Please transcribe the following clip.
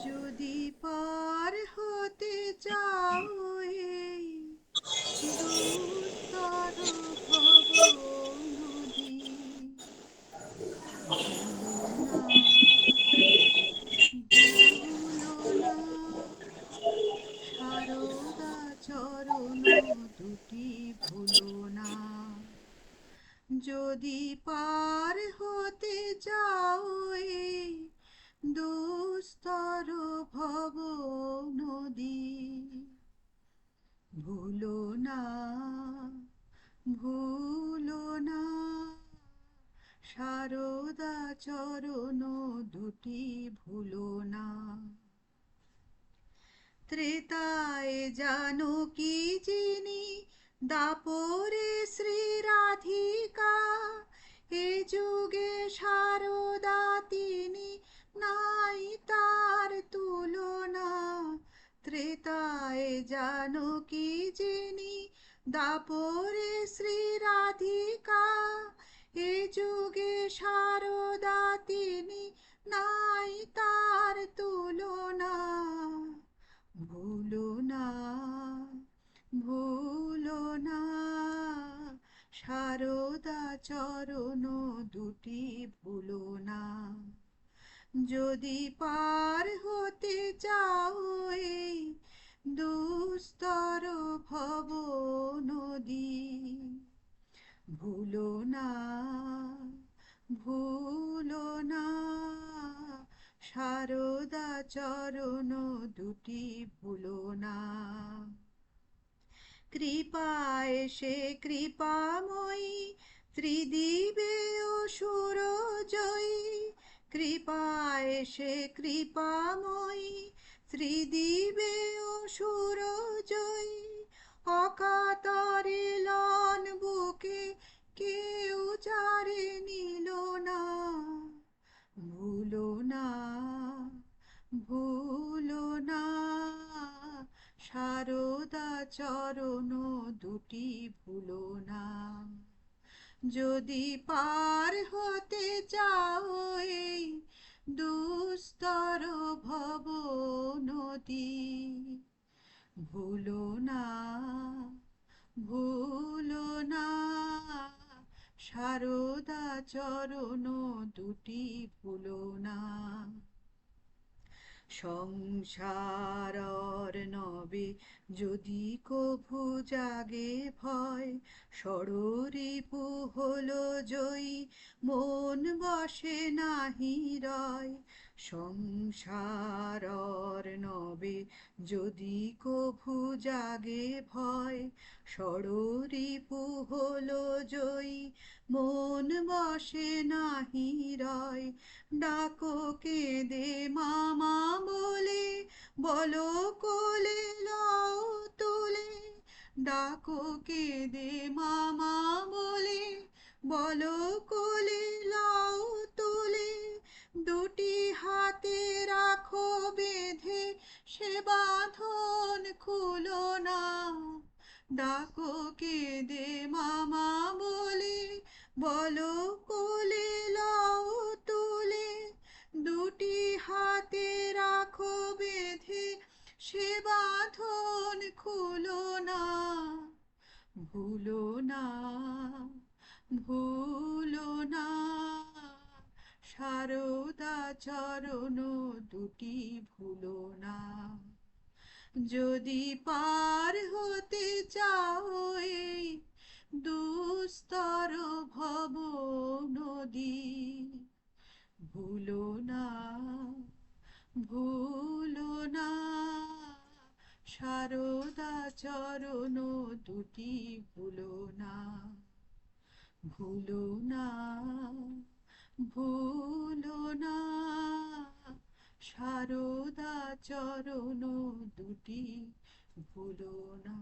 যদি পার হতে চাও এই দুস্তর ভব নদী, ভুলো না, ভুলো না সারদা চরণ দুটি, ভুলো না। যদি পার হতে চাও এই দুস্তর ভব নদী, ভুলো না, ভুলো না সারদা চরণ দুটি, ভুলো না। ত্রেতায় জানকী যিনি, দাপরে শ্রী রাধিকা, এ যুগে সারদা তিনি, নাই তার তুলনা। ত্রেতায় জানকী যিনি, দাপরে শ্রী রাধিকা, এ যুগে সারদা তিনি, নাই তার তুলনা। ভুলো না, ভুলো না সারদা চরণ দুটি, ভুলো না। যদি পার হতে চাও এই দুস্তর ভব নদী, ভুলো না, ভুলো না সারদা চরণ দুটি, ভুলো না। কৃপায় সে কৃপাময়ী, ত্রিদিবে অসুর জয়ী, কৃপায় সে কৃপাময়ী, ত্রিদিবে অসুর জয়ী, অকাতরে লন বুকে, কেউ যারে নিল না। ভুলো না, ভুলো না সারদা চরণ দুটি, ভুলো না। যদি পার হতে চাও এই দুস্তর ভব নদী, ভুলো না, ভুলো না সারদা চরণ দুটি, ভুলো না। সংসার নবে যদি কভু জাগে ভয়, ষড়রিপু হলো জয়ী, মন বসে নাহি রয়। সংসার নবে যদি কভু জাগে ভয়, ষড়রিপু হলো জয়ী, মন বসে নাহি রয়। ডাকো কেঁদে মামা বলে, বলো কোলে লও তুলে, ডাকো কেঁদে মামা বলে, বলো কোলে লও তুলে, দুটি হাতে রাখো বেঁধে, সে বাঁধন খুলো না। ডাকো কেঁদে মামা বলে, বলো কোলে লও তুলে, দুটি হাতে রাখো বেঁধে, সে বাঁধন খুলো না। ভুলো না, ভুলো না সারদা চরণ দুটি, ভুলো না। যদি পার হতে চাও এই দুস্তর ভব নদী, ভুলো না, ভুলো না সারদা চরণ দুটি, ভুলো না। ভুলো না, ভুলো না সারদা চরণ দুটি, ভুলো না।